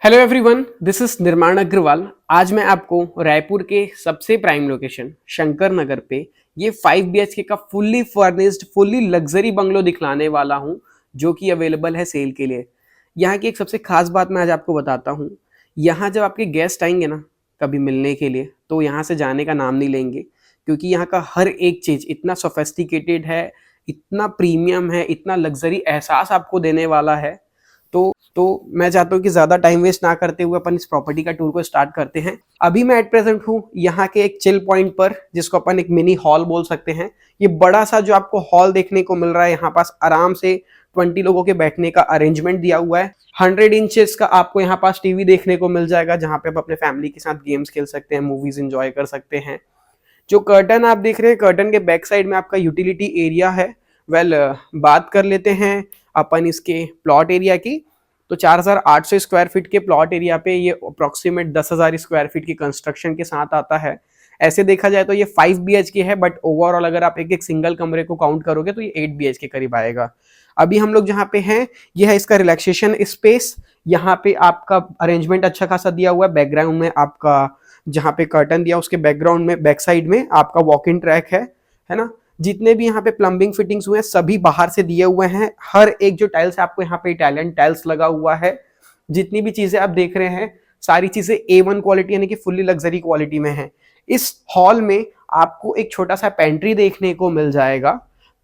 Hello everyone, this is निर्माण अग्रवाल। आज मैं आपको रायपुर के सबसे प्राइम लोकेशन शंकर नगर पे ये 5 BHK का fully furnished fully luxury bungalow दिखलाने वाला हूँ, जो कि अवेलेबल है सेल के लिए। यहाँ की एक सबसे खास बात मैं आज आपको बताता हूँ। यहाँ जब आपके गेस्ट आएंगे ना कभी मिलने के लिए, तो यहाँ से जाने का नाम नहीं लेंगे, क्योंकि यहाँ का हर एक चीज़ इतना सोफेस्टिकेटेड है, इतना प्रीमियम है, इतना लग्जरी एहसास आपको देने वाला है। तो मैं चाहता हूँ कि ज़्यादा टाइम वेस्ट ना करते हुए अपन इस प्रॉपर्टी का टूर को स्टार्ट करते हैं। अभी मैं एट प्रेजेंट हूँ यहाँ के एक चिल पॉइंट पर, जिसको अपन एक मिनी हॉल बोल सकते हैं। ये बड़ा सा जो आपको हॉल देखने को मिल रहा है, यहाँ पास आराम से 20 लोगों के बैठने का अरेंजमेंट दिया हुआ है। 100 इंचेस का आपको यहाँ पास टीवी देखने को मिल जाएगा, जहाँ पे आप अपने फैमिली के साथ गेम्स खेल सकते हैं, मूवीज इंजॉय कर सकते हैं। जो कर्टन आप देख रहे हैं, कर्टन के बैक साइड में आपका यूटिलिटी एरिया है। बात कर लेते हैं अपन इसके प्लॉट एरिया की। तो 4800 स्क्वायर फीट के प्लॉट एरिया पे ये अप्रोक्सीमेट 10,000 स्क्वायर फीट की कंस्ट्रक्शन के साथ आता है। ऐसे देखा जाए तो ये 5 BHK है, बट ओवरऑल अगर आप एक एक सिंगल कमरे को काउंट करोगे तो ये 8 BHK करीब आएगा। अभी हम लोग जहाँ पे हैं, ये है इसका रिलैक्सेशन स्पेस। यहाँ पे आपका अरेंजमेंट अच्छा खासा दिया हुआ है। बैकग्राउंड में आपका जहाँ पे कर्टन दिया उसके बैकग्राउंड में बैक साइड में आपका वॉक इन ट्रैक है ना। जितने भी यहाँ पे प्लम्बिंग फिटिंग्स हुए हैं सभी बाहर से दिए हुए हैं। हर एक जो टाइल्स है आपको यहाँ पे इटालियन टाइल्स लगा हुआ है। जितनी भी चीजें आप देख रहे हैं सारी चीजें A1 क्वालिटी यानी कि फुल्ली लग्जरी क्वालिटी में है। इस हॉल में आपको एक छोटा सा पेंट्री देखने को मिल जाएगा।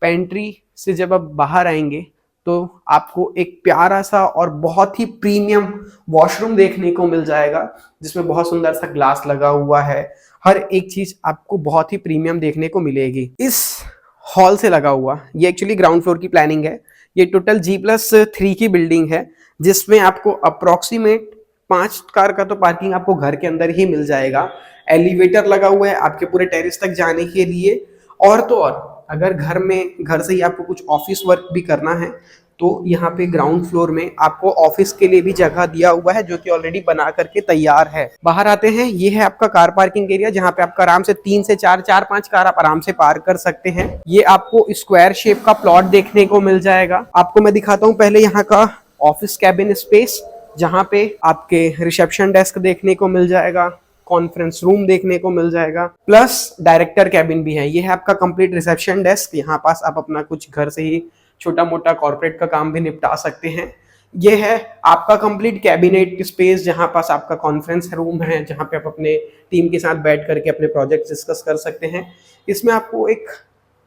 पेंट्री से जब आप बाहर आएंगे तो आपको एक प्यारा सा और बहुत ही प्रीमियम वॉशरूम देखने को मिल जाएगा, जिसमें बहुत सुंदर सा ग्लास लगा हुआ है। हर एक चीज आपको बहुत ही प्रीमियम देखने को मिलेगी। इस हॉल से लगा हुआ ये एक्चुअली ग्राउंड फ्लोर की प्लानिंग है। ये टोटल G+3 की बिल्डिंग है, जिसमें आपको अप्रोक्सीमेट 5 कार का तो पार्किंग आपको घर के अंदर ही मिल जाएगा। एलिवेटर लगा हुआ है आपके पूरे टेरेस तक जाने के लिए। और तो और अगर घर से ही आपको कुछ ऑफिस वर्क भी करना है तो यहाँ पे ग्राउंड फ्लोर में आपको ऑफिस के लिए भी जगह दिया हुआ है, जो कि ऑलरेडी बना करके तैयार है। बाहर आते हैं, ये है आपका कार पार्किंग एरिया, जहाँ पे आपका आराम से 3 से 4-5 कार आप आराम से पार्क कर सकते हैं। ये आपको स्क्वायर शेप का प्लॉट देखने को मिल जाएगा। आपको मैं दिखाता हूँ पहले यहाँ का ऑफिस कैबिन स्पेस, जहाँ पे आपके रिसेप्शन डेस्क देखने को मिल जाएगा, कॉन्फ्रेंस रूम देखने को मिल जाएगा, प्लस डायरेक्टर कैबिन भी है। ये है आपका कंप्लीट रिसेप्शन डेस्क। यहाँ पास आप अपना कुछ घर से ही छोटा मोटा कॉर्पोरेट का काम भी निपटा सकते हैं। ये है आपका कंप्लीट कैबिनेट स्पेस, जहाँ पास आपका कॉन्फ्रेंस रूम है, जहाँ पे आप अपने टीम के साथ बैठ करके अपने प्रोजेक्ट डिस्कस कर सकते हैं। इसमें आपको एक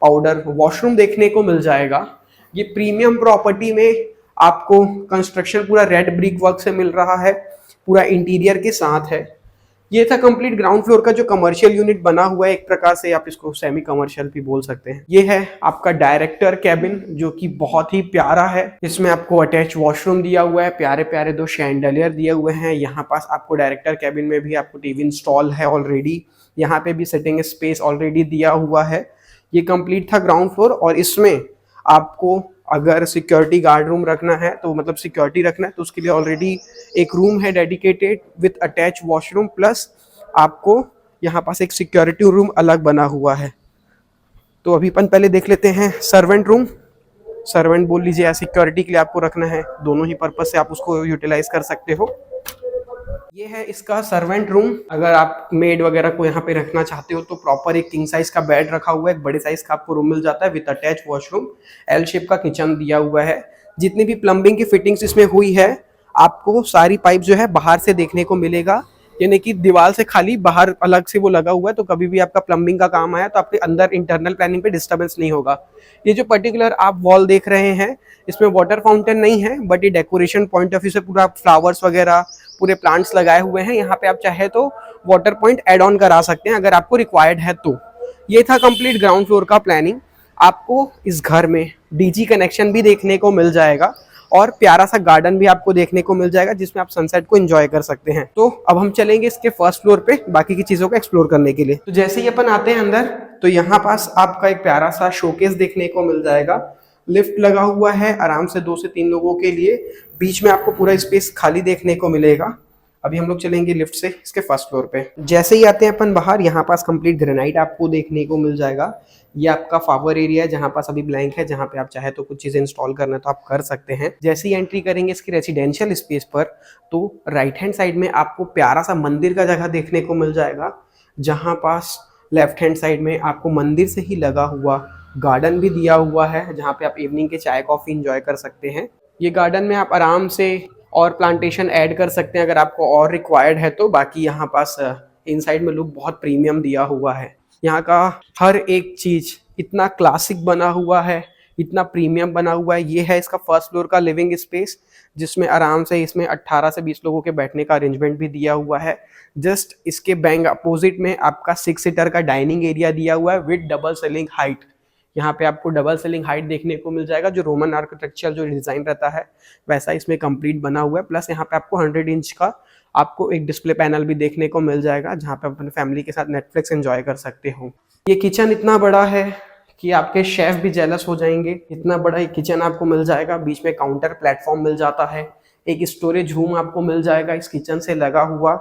पाउडर वॉशरूम देखने को मिल जाएगा। ये प्रीमियम प्रॉपर्टी में आपको कंस्ट्रक्शन पूरा रेड ब्रिक वर्क से मिल रहा है, पूरा इंटीरियर के साथ है। ये था कंप्लीट ग्राउंड फ्लोर का जो कमर्शियल यूनिट बना हुआ है। एक प्रकार से आप इसको सेमी कमर्शियल भी बोल सकते हैं। ये है आपका डायरेक्टर कैबिन, जो कि बहुत ही प्यारा है। इसमें आपको अटैच वॉशरूम दिया हुआ है, प्यारे प्यारे 2 शैंडलियर दिए हुए हैं। यहाँ पास आपको डायरेक्टर कैबिन में भी आपको टीवी इंस्टॉल है ऑलरेडी। यहाँ पे भी सिटिंग स्पेस ऑलरेडी दिया हुआ है। ये कंप्लीट था ग्राउंड फ्लोर। और इसमें आपको अगर सिक्योरिटी गार्ड रूम रखना है, तो मतलब सिक्योरिटी रखना है, तो उसके लिए ऑलरेडी एक रूम है dedicated with attach washroom, plus आपको यहाँ पास एक सिक्योरिटी रूम अलग बना हुआ है। तो अभी अपन पहले देख लेते हैं सर्वेंट रूम। सर्वेंट बोल लीजिए या सिक्योरिटी के लिए आपको रखना है, दोनों ही पर्पज से आप उसको यूटिलाइज कर सकते हो। ये है इसका सर्वेंट रूम। अगर आप मेड वगैरह को यहाँ पे रखना चाहते हो तो प्रॉपर एक किंग साइज का बेड रखा हुआ है, एक बड़े साइज का आपको रूम मिल जाता है with attach washroom. L shape का किचन दिया हुआ है। जितनी भी प्लम्बिंग की फिटिंग्स इसमें हुई है, आपको सारी पाइप जो है बाहर से देखने को मिलेगा, यानी कि दीवार से खाली बाहर अलग से वो लगा हुआ है। तो कभी भी आपका प्लम्बिंग का काम आया तो आपके अंदर इंटरनल प्लानिंग पे डिस्टर्बेंस नहीं होगा। ये जो पर्टिकुलर आप वॉल देख रहे हैं, इसमें वाटर फाउंटेन नहीं है, बट ये डेकोरेशन पॉइंट ऑफ व्यू से पूरा फ्लावर्स वगैरह पूरे प्लांट्स लगाए हुए हैं। यहाँ पे आप चाहे तो वाटर पॉइंट एड ऑन करा सकते हैं अगर आपको रिक्वायर्ड है तो। ये था कंप्लीट ग्राउंड फ्लोर का प्लानिंग। आपको इस घर में DG कनेक्शन भी देखने को मिल जाएगा और प्यारा सा गार्डन भी आपको देखने को मिल जाएगा, जिसमें आप सनसेट को एंजॉय कर सकते हैं। तो अब हम चलेंगे इसके फर्स्ट फ्लोर पे बाकी की चीजों को एक्सप्लोर करने के लिए। तो जैसे ही अपन आते हैं अंदर, तो यहाँ पास आपका एक प्यारा सा शोकेस देखने को मिल जाएगा। लिफ्ट लगा हुआ है आराम से 2 से 3 लोगों के लिए। बीच में आपको पूरा स्पेस खाली देखने को मिलेगा। अभी हम लोग चलेंगे लिफ्ट से इसके फर्स्ट फ्लोर पे। जैसे ही आते हैं अपन बाहर, यहाँ पास कंप्लीट ग्रेनाइट आपको देखने को मिल जाएगा। ये आपका फावर एरिया है जहाँ पास अभी ब्लैंक है, जहाँ पे आप चाहे तो कुछ चीज़ें इंस्टॉल करना है तो आप कर सकते हैं। जैसे ही एंट्री करेंगे इसकी रेजिडेंशियल स्पेस पर, तो राइट हैंड साइड में आपको प्यारा सा मंदिर का जगह देखने को मिल जाएगा, जहाँ पास लेफ्ट हैंड साइड में आपको मंदिर से ही लगा हुआ गार्डन भी दिया हुआ है, जहाँ पे आप इवनिंग के चाय कॉफ़ी इंजॉय कर सकते हैं। ये गार्डन में आप आराम से और प्लांटेशन ऐड कर सकते हैं अगर आपको और रिक्वायर्ड है तो। बाकी यहाँ पास इनसाइड में लुक बहुत प्रीमियम दिया हुआ है। यहाँ का हर एक चीज़ इतना क्लासिक बना हुआ है, इतना प्रीमियम बना हुआ है। ये है इसका फर्स्ट फ्लोर का लिविंग स्पेस, जिसमें आराम से इसमें 18 से 20 लोगों के बैठने का अरेंजमेंट भी दिया हुआ है। जस्ट इसके बैंक अपोजिट में आपका 6 सीटर का डाइनिंग एरिया दिया हुआ है विद डबल सेलिंग हाइट। यहाँ पे आपको डबल सेलिंग हाइट देखने को मिल जाएगा, जो रोमन आर्किटेक्चर जो डिज़ाइन रहता है वैसा इसमें कंप्लीट बना हुआ है। प्लस यहाँ पे आपको 100 इंच का आपको एक डिस्प्ले पैनल भी देखने को मिल जाएगा, जहाँ पे अपने फैमिली के साथ नेटफ्लिक्स एंजॉय कर सकते हो। ये किचन इतना बड़ा है कि आपके शेफ भी जेलस हो जाएंगे, इतना बड़ा एक किचन आपको मिल जाएगा। बीच में काउंटर प्लेटफॉर्म मिल जाता है, एक स्टोरेज रूम आपको मिल जाएगा इस किचन से लगा हुआ।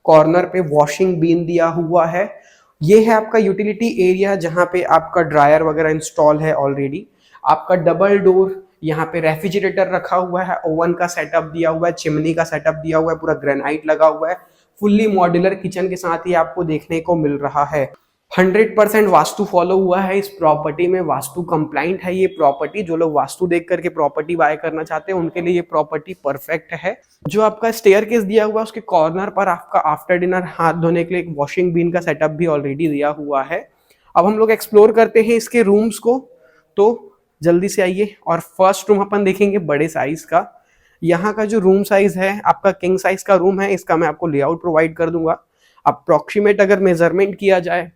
कॉर्नर पे वॉशिंग बीन दिया हुआ है। ये है आपका यूटिलिटी एरिया, जहाँ पे आपका ड्रायर वगैरह इंस्टॉल है ऑलरेडी। आपका डबल डोर, यहाँ पे रेफ्रिजरेटर रखा हुआ है, ओवन का सेटअप दिया हुआ है, चिमनी का सेटअप दिया हुआ है, पूरा ग्रेनाइट लगा हुआ है। फुल्ली मॉड्यूलर किचन के साथ ही आपको देखने को मिल रहा है। 100% वास्तु फॉलो हुआ है इस प्रॉपर्टी में, वास्तु कंप्लाइंट है ये प्रॉपर्टी। जो लोग वास्तु देख करके प्रॉपर्टी बाय करना चाहते हैं उनके लिए ये प्रॉपर्टी परफेक्ट है। जो आपका स्टेयरकेस दिया हुआ है उसके कॉर्नर पर आपका आफ्टर डिनर हाथ धोने के लिए एक वॉशिंग बीन का सेटअप भी ऑलरेडी दिया हुआ है। अब हम लोग एक्सप्लोर करते हैं इसके रूम्स को, तो जल्दी से आइए। और फर्स्ट रूम अपन देखेंगे बड़े साइज का। यहाँ का जो रूम साइज है आपका किंग साइज का रूम है। इसका मैं आपको लेआउट प्रोवाइड कर दूंगा। अप्रॉक्सीमेट अगर मेजरमेंट किया जाए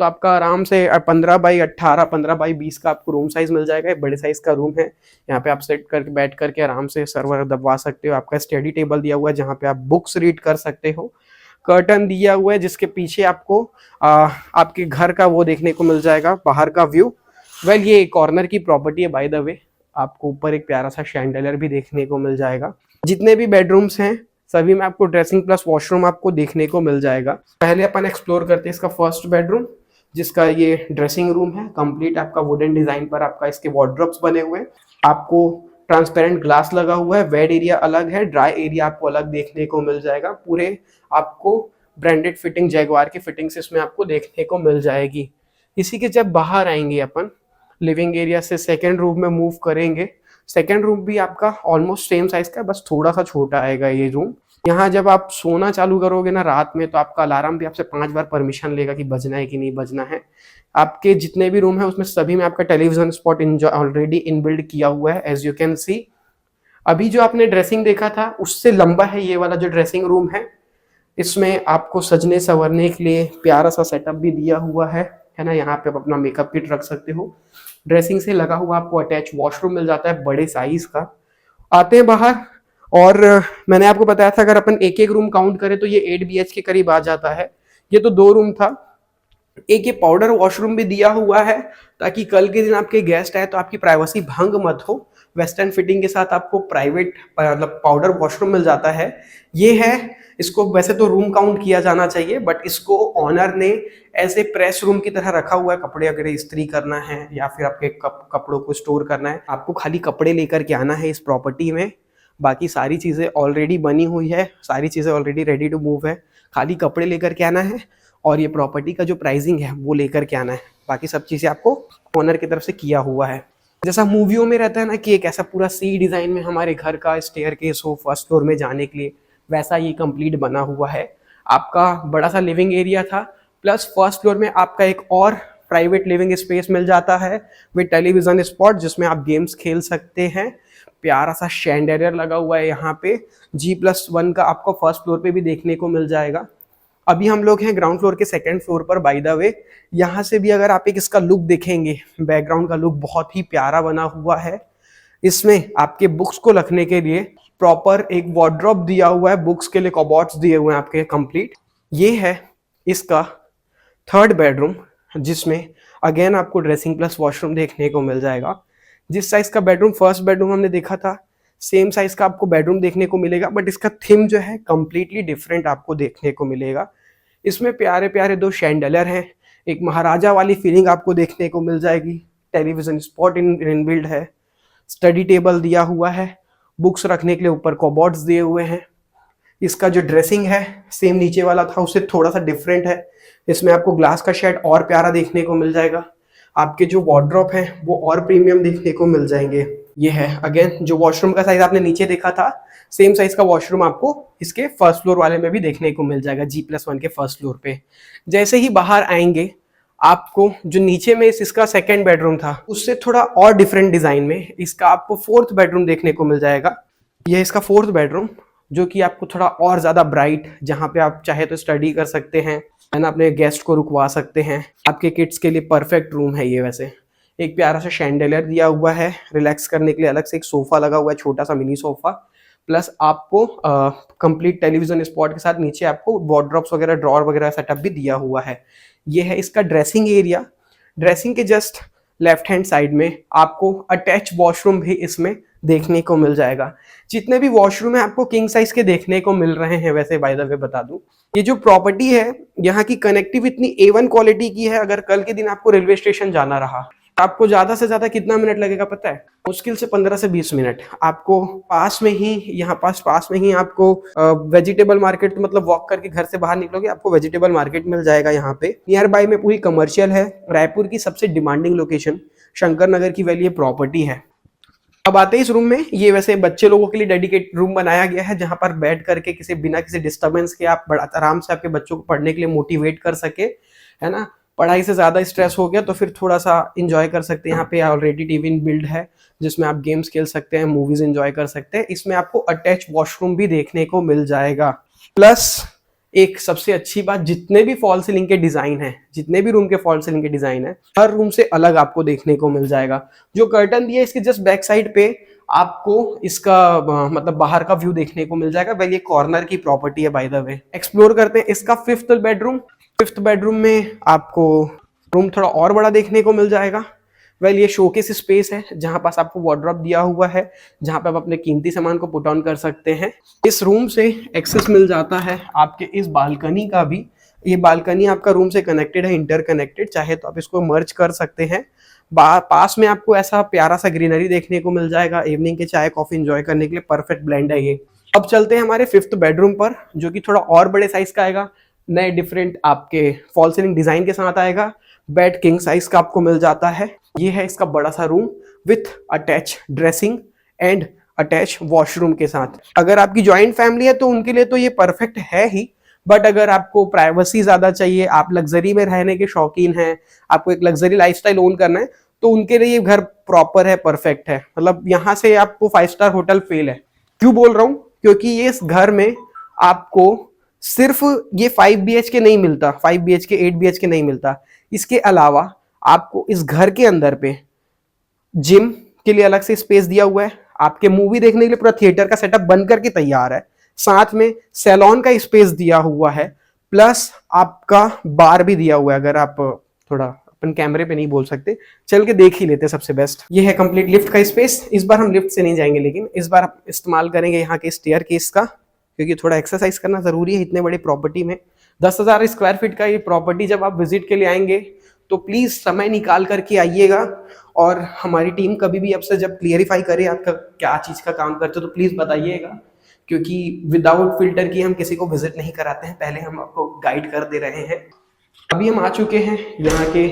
तो आपका आराम से 15x18, 15x20 का आपको रूम साइज मिल जाएगा। एक बड़े साइज का रूम है। यहाँ पे आप सेट करके बैठ करके आराम से सर्वर दबवा सकते हो। आपका स्टडी टेबल दिया हुआ है जहाँ पे आप बुक्स रीड कर सकते हो। कर्टन दिया हुआ है जिसके पीछे आपको आपके घर का वो देखने को मिल जाएगा, बाहर का व्यू। वेल ये कॉर्नर की प्रॉपर्टी है बाय द वे। आपको ऊपर एक प्यारा सा शैंडलियर भी देखने को मिल जाएगा। जितने भी बेडरूम्स हैं सभी में आपको ड्रेसिंग प्लस वॉशरूम आपको देखने को मिल जाएगा। पहले अपन एक्सप्लोर करते हैं इसका फर्स्ट बेडरूम, जिसका ये ड्रेसिंग रूम है। कंप्लीट आपका वुडन डिजाइन पर आपका इसके वार्डरोब्स बने हुए हैं। आपको ट्रांसपेरेंट ग्लास लगा हुआ है। वेट एरिया अलग है, ड्राई एरिया आपको अलग देखने को मिल जाएगा। पूरे आपको ब्रांडेड फिटिंग जैगवार की फिटिंग से इसमें आपको देखने को मिल जाएगी। इसी के जब बाहर आएंगे अपन लिविंग एरिया से सेकेंड रूम में मूव करेंगे। सेकेंड रूम भी आपका ऑलमोस्ट सेम साइज का है, बस थोड़ा सा छोटा आएगा ये रूम। यहाँ जब आप सोना चालू करोगे ना रात में, तो आपका अलार्म भी आपसे 5 बार परमिशन लेगा कि बजना है कि नहीं बजना है। आपके जितने भी रूम है उसमें सभी में आपका टेलीविजन स्पॉट ऑलरेडी इनबिल्ड किया हुआ है, एज यू कैन सी। अभी जो आपने ड्रेसिंग देखा था उससे लंबा है ये वाला जो ड्रेसिंग रूम है। इसमें आपको सजने संवरने के लिए प्यारा सा सेटअप भी दिया हुआ है ना। यहाँ पे आप अपना मेकअप किट रख सकते हो। ड्रेसिंग से लगा हुआ आपको अटैच वॉशरूम मिल जाता है बड़े साइज का। आते हैं बाहर, और मैंने आपको बताया था अगर अपन एक एक रूम काउंट करें तो ये 8 BH के करीब आ जाता है। ये तो 2 रूम था। एक ये पाउडर वॉशरूम भी दिया हुआ है ताकि कल के दिन आपके गेस्ट आए तो आपकी प्राइवेसी भंग मत हो। वेस्टर्न फिटिंग के साथ आपको प्राइवेट मतलब पाउडर वॉशरूम मिल जाता है। ये है, इसको वैसे तो रूम काउंट किया जाना चाहिए, बट इसको ऑनर ने ऐसे प्रेस रूम की तरह रखा हुआ है। कपड़े अगर इस्त्री करना है या फिर आपके कपड़ों को स्टोर करना है, आपको खाली कपड़े लेकर के आना है इस प्रॉपर्टी में। बाकी सारी चीज़ें ऑलरेडी बनी हुई है, सारी चीज़ें ऑलरेडी रेडी टू मूव है। खाली कपड़े लेकर के आना है और ये प्रॉपर्टी का जो प्राइसिंग है वो लेकर के आना है। बाकी सब चीज़ें आपको ओनर की तरफ से किया हुआ है। जैसा मूवियों में रहता है ना कि एक ऐसा पूरा सी डिज़ाइन में हमारे घर का स्टेयरकेस हो फर्स्ट फ्लोर में जाने के लिए, वैसा ये कंप्लीट बना हुआ है। आपका बड़ा सा लिविंग एरिया था, प्लस फर्स्ट फ्लोर में आपका एक और प्राइवेट लिविंग स्पेस मिल जाता है विद टेलीविजन स्पॉट, जिसमें आप गेम्स खेल सकते हैं। प्यारा सा शैंडेलियर लगा हुआ है यहाँ पे। G+1 का आपको फर्स्ट फ्लोर पे भी देखने को मिल जाएगा। अभी हम लोग हैं ग्राउंड फ्लोर के सेकंड फ्लोर पर बाय द वे। यहाँ से भी अगर आप एक इसका लुक देखेंगे, बैकग्राउंड का लुक बहुत ही प्यारा बना हुआ है। इसमें आपके बुक्स को रखने के लिए प्रॉपर एक वार्डरोब दिया हुआ है, बुक्स के लिए कबॉर्ड्स दिए हुए हैं आपके कंप्लीट। ये है इसका थर्ड बेडरूम, जिसमें अगेन आपको ड्रेसिंग प्लस वॉशरूम देखने को मिल जाएगा। जिस साइज का बेडरूम फर्स्ट बेडरूम हमने देखा था, सेम साइज का आपको बेडरूम देखने को मिलेगा, बट इसका थीम जो है कंप्लीटली डिफरेंट आपको देखने को मिलेगा। इसमें प्यारे प्यारे दो शैंडलर हैं, एक महाराजा वाली फीलिंग आपको देखने को मिल जाएगी। टेलीविजन स्पॉट इनबिल्ड है, स्टडी टेबल दिया हुआ है, बुक्स रखने के लिए ऊपर कबर्ड्स दिए हुए हैं। इसका जो ड्रेसिंग है सेम नीचे वाला था उससे थोड़ा सा डिफरेंट है। इसमें आपको ग्लास का शेड और प्यारा देखने को मिल जाएगा। आपके जो वार्डरोब है वो और प्रीमियम देखने को मिल जाएंगे। ये है अगेन जो वॉशरूम का साइज आपने नीचे देखा था, सेम साइज का वॉशरूम आपको इसके फर्स्ट फ्लोर वाले में भी देखने को मिल जाएगा, G+1 के फर्स्ट फ्लोर पे। जैसे ही बाहर आएंगे आपको जो नीचे में इसका सेकंड बेडरूम था उससे थोड़ा और डिफरेंट डिजाइन में इसका आपको फोर्थ बेडरूम देखने को मिल जाएगा। यह इसका फोर्थ बेडरूम जो कि आपको थोड़ा और ज्यादा ब्राइट, जहाँ पे आप चाहे तो स्टडी कर सकते हैं, है ना, अपने गेस्ट को रुकवा सकते हैं। आपके किड्स के लिए परफेक्ट रूम है ये। वैसे एक प्यारा सा शैंडलियर दिया हुआ है, रिलैक्स करने के लिए अलग से एक सोफा लगा हुआ है, छोटा सा मिनी सोफा, प्लस आपको कंप्लीट टेलीविजन स्पॉट के साथ नीचे आपको वार्डरोब्स वगैरह, ड्रॉर वगैरह सेटअप भी दिया हुआ है। ये है इसका ड्रेसिंग एरिया। ड्रेसिंग के जस्ट लेफ्ट हैंड साइड में आपको अटैच वॉशरूम भी इसमें देखने को मिल जाएगा। जितने भी वॉशरूम है आपको किंग साइज के देखने को मिल रहे हैं। वैसे बाय द वे बता दूं, ये जो प्रॉपर्टी है यहाँ की कनेक्टिव इतनी A1 क्वालिटी की है। अगर कल के दिन आपको रेलवे स्टेशन जाना रहा, आपको ज्यादा से ज्यादा कितना मिनट लगेगा पता है? मुश्किल से 15 से 20 मिनट। आपको पास में ही, यहाँ पास में ही आपको वेजिटेबल मार्केट, मतलब वॉक करके घर से बाहर निकलोगे आपको वेजिटेबल मार्केट मिल जाएगा। यहाँ पे नियर बाय में पूरी कमर्शियल है। रायपुर की सबसे डिमांडिंग लोकेशन शंकर नगर की वाली ये प्रॉपर्टी है। अब आते हैं इस रूम में। ये वैसे बच्चे लोगों के लिए डेडिकेट रूम बनाया गया है, जहां पर बैठ करके बिना किसी डिस्टरबेंस के आप बड़ा आराम से आपके बच्चों को पढ़ने के लिए मोटिवेट कर सके, है ना। पढ़ाई से ज्यादा स्ट्रेस हो गया तो फिर थोड़ा सा इंजॉय कर सकते हैं। यहाँ पे ऑलरेडी टीवी बिल्ड है जिसमें आप गेम्स खेल सकते हैं, मूवीज एंजॉय कर सकते हैं। इसमें आपको अटैच वॉशरूम भी देखने को मिल जाएगा। प्लस एक सबसे अच्छी बात, जितने भी फॉल सीलिंग के डिजाइन है, जितने भी रूम के फॉल सीलिंग के डिजाइन है, हर रूम से अलग आपको देखने को मिल जाएगा। जो कर्टन दिया है इसके जस्ट बैक साइड पे आपको इसका मतलब बाहर का व्यू देखने को मिल जाएगा। वेल ये कॉर्नर की प्रॉपर्टी है बाय द वे। एक्सप्लोर करते हैं इसका फिफ्थ बेडरूम। फिफ्थ बेडरूम में आपको रूम थोड़ा और बड़ा देखने को मिल जाएगा। वेल ये शोकेस स्पेस है जहां पास आपको वार्डरोब दिया हुआ है, जहां पे आप अपने कीमती सामान को पुट ऑन कर सकते हैं। इस रूम से एक्सेस मिल जाता है आपके इस बालकनी का भी। ये बालकनी आपका रूम से कनेक्टेड है, इंटरकनेक्टेड। चाहे तो आप इसको मर्ज कर सकते हैं। पास में आपको ऐसा प्यारा सा ग्रीनरी देखने को मिल जाएगा। इवनिंग के चाय कॉफी एंजॉय करने के लिए परफेक्ट ब्लेंड है ये। अब चलते हैं हमारे फिफ्थ बेडरूम पर, जो कि थोड़ा और बड़े साइज का आएगा, नए डिफरेंट आपके फॉल सीलिंग डिजाइन के साथ आएगा। बेड किंग साइज का आपको मिल जाता है। ये है इसका बड़ा सा room with attach dressing and attach washroom के साथ। अगर आपकी ज्वाइंट फैमिली है तो उनके लिए तो ये परफेक्ट है ही, बट अगर आपको प्राइवेसी ज्यादा चाहिए, आप लग्जरी में रहने के शौकीन हैं, आपको एक लग्जरी लाइफस्टाइल ओन करना है, तो उनके लिए ये घर प्रॉपर है, परफेक्ट है। मतलब यहाँ से आपको 5 स्टार होटल फेल है। क्यों बोल रहा हूँ? क्योंकि ये इस घर में आपको सिर्फ ये 5 BHK नहीं मिलता, 5 BHK 8 BHK नहीं मिलता। इसके अलावा आपको इस घर के अंदर पे जिम के लिए अलग से स्पेस दिया हुआ है। आपके मूवी देखने के लिए पूरा थिएटर का सेटअप बन करके तैयार है। साथ में सैलून का स्पेस दिया हुआ है, प्लस आपका बार भी दिया हुआ है। अगर आप थोड़ा अपन कैमरे पे नहीं बोल सकते, चल के देख ही लेते सबसे बेस्ट। ये है कंप्लीट लिफ्ट का स्पेस। इस बार हम लिफ्ट से नहीं जाएंगे, लेकिन इस बार आप इस्तेमाल करेंगे यहाँ के स्टेयरकेस का, क्योंकि थोड़ा एक्सरसाइज करना जरूरी है इतने बड़ी प्रॉपर्टी में। 10,000 स्क्वायर फीट का ये प्रॉपर्टी जब आप विजिट के लिए आएंगे तो प्लीज समय निकाल करके आइएगा। और हमारी टीम कभी भी आपसे जब क्लियरिफाई करे आपका क्या चीज का काम करते हो तो प्लीज बताइएगा, क्योंकि विदाउट फिल्टर की हम किसी को विजिट नहीं कराते हैं। पहले हम आपको गाइड कर दे रहे हैं। अभी हम आ चुके हैं यहाँ के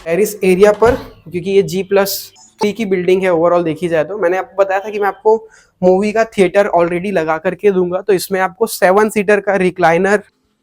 टेरिस एरिया पर, क्योंकि ये G+3 की बिल्डिंग है ओवरऑल देखी जाए तो। मैंने आपको बताया था कि मैं आपको मूवी का थिएटर ऑलरेडी लगा करके दूंगा, तो इसमें आपको 7 सीटर का रिक्लाइनर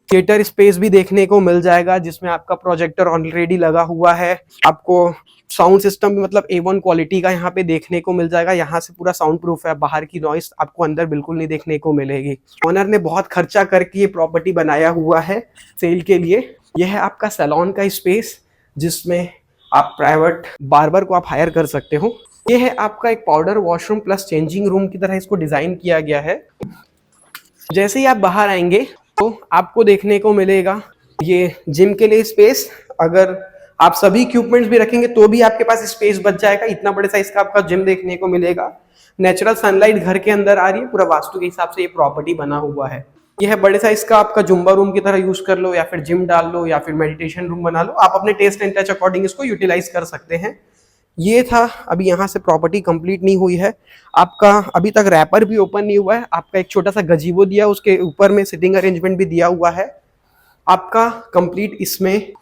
थिएटर स्पेस भी देखने को मिल जाएगा, जिसमें आपका प्रोजेक्टर ऑलरेडी लगा हुआ है। आपको साउंड सिस्टम भी मतलब A1 क्वालिटी का यहाँ पे देखने को मिल जाएगा। यहाँ से पूरा साउंड प्रूफ है, बाहर की नॉइस आपको अंदर बिल्कुल नहीं देखने को मिलेगी। ओनर ने बहुत खर्चा करके ये प्रॉपर्टी बनाया हुआ है सेल के लिए। यह है आपका सैलून का स्पेस, जिसमें आप प्राइवेट बार्बर को आप हायर कर सकते हो। ये है आपका एक powder washroom plus changing room की तरह इसको डिजाइन किया गया है। जैसे ही आप बाहर आएंगे तो आपको देखने को मिलेगा ये जिम के लिए स्पेस। अगर आप सभी इक्विपमेंट्स भी रखेंगे तो भी आपके पास स्पेस बच जाएगा। इतना बड़े साइज का आपका जिम देखने को मिलेगा। नेचुरल सनलाइट घर के अंदर आ रही है, पूरा वास्तु के हिसाब से ये प्रॉपर्टी बना हुआ है। यह है बड़े साइज का, आपका जुम्बा रूम की तरह यूज कर लो, या फिर जिम डाल लो, या फिर मेडिटेशन रूम बना लो, आप अपने टेस्ट एंड टच अकॉर्डिंग इसको यूटिलाइज कर सकते हैं। ये था, अभी यहाँ से प्रॉपर्टी कंप्लीट नहीं हुई है, आपका अभी तक रैपर भी ओपन नहीं हुआ है, आपका एक छोटा सा गजीबो दिया, उसके ऊपर में सिटिंग अरेंजमेंट भी दिया हुआ है, आपका कंप्लीट इसमें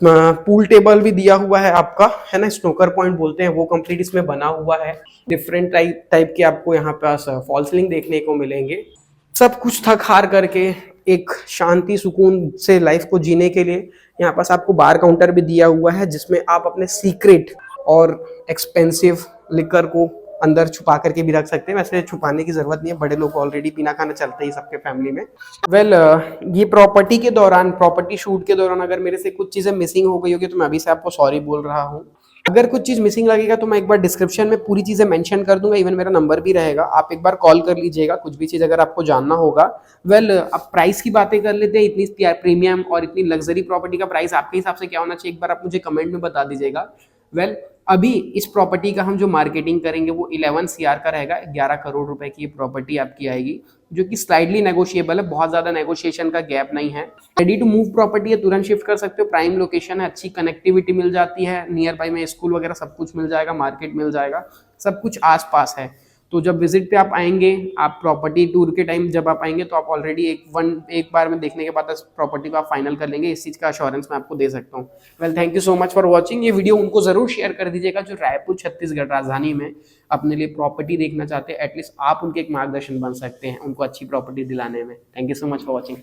पूल टेबल भी दिया हुआ है आपका, है ना, स्नोकर पॉइंट बोलते हैं वो कंप्लीट इसमें बना हुआ है। डिफरेंट टाइप के आपको यहाँ पास फॉल सीलिंग देखने को मिलेंगे। सब कुछ थक हार करके एक शांति सुकून से लाइफ को जीने के लिए यहाँ पास आपको बार काउंटर भी दिया हुआ है, जिसमें आप अपने सीक्रेट और एक्सपेंसिव लिकर को अंदर छुपा करके भी रख सकते हैं। वैसे छुपाने की जरूरत नहीं है, बड़े लोग ऑलरेडी पीना खाना चलता ही सबके फैमिली में। ये प्रॉपर्टी के दौरान, प्रॉपर्टी शूट के दौरान अगर मेरे से कुछ चीजें मिसिंग हो गई होगी तो मैं अभी से आपको सॉरी बोल रहा हूँ। अगर कुछ चीज मिसिंग लगेगा तो मैं एक बार डिस्क्रिप्शन में पूरी चीजें मेंशन कर दूंगा, इवन मेरा नंबर भी रहेगा, आप एक बार कॉल कर लीजिएगा कुछ भी चीज अगर आपको जानना होगा। अब प्राइस की बातें कर लेते हैं। इतनी प्रीमियम और इतनी लग्जरी प्रॉपर्टी का प्राइस आपके हिसाब से क्या होना चाहिए, एक बार आप मुझे कमेंट में बता दीजिएगा। अभी इस प्रॉपर्टी का हम जो मार्केटिंग करेंगे वो 11 CR का रहेगा, 11 करोड़ रुपए की ये प्रॉपर्टी आपकी आएगी, जो कि स्लाइडली नेगोशिएबल है, बहुत ज्यादा नेगोशिएशन का गैप नहीं है। रेडी टू मूव प्रॉपर्टी है, तुरंत शिफ्ट कर सकते हो, प्राइम लोकेशन है, अच्छी कनेक्टिविटी मिल जाती है, नियर बाय में स्कूल वगैरह सब कुछ मिल जाएगा, मार्केट मिल जाएगा, सब कुछ आस पास है। तो जब विजिट पे आप आएंगे, आप प्रॉपर्टी टूर के टाइम जब आप आएंगे तो आप ऑलरेडी एक बार में देखने के बाद प्रॉपर्टी को आप फाइनल कर लेंगे, इस चीज का अश्योरेंस मैं आपको दे सकता हूँ। Thank you so much for watching. ये वीडियो उनको जरूर शेयर कर दीजिएगा जो रायपुर छत्तीसगढ़ राजधानी में अपने लिए प्रॉपर्टी देखना चाहते हैं, एटलीस्ट आप उनके एक मार्गदर्शन बन सकते हैं उनको अच्छी प्रॉपर्टी दिलाने में। Thank you so much for watching.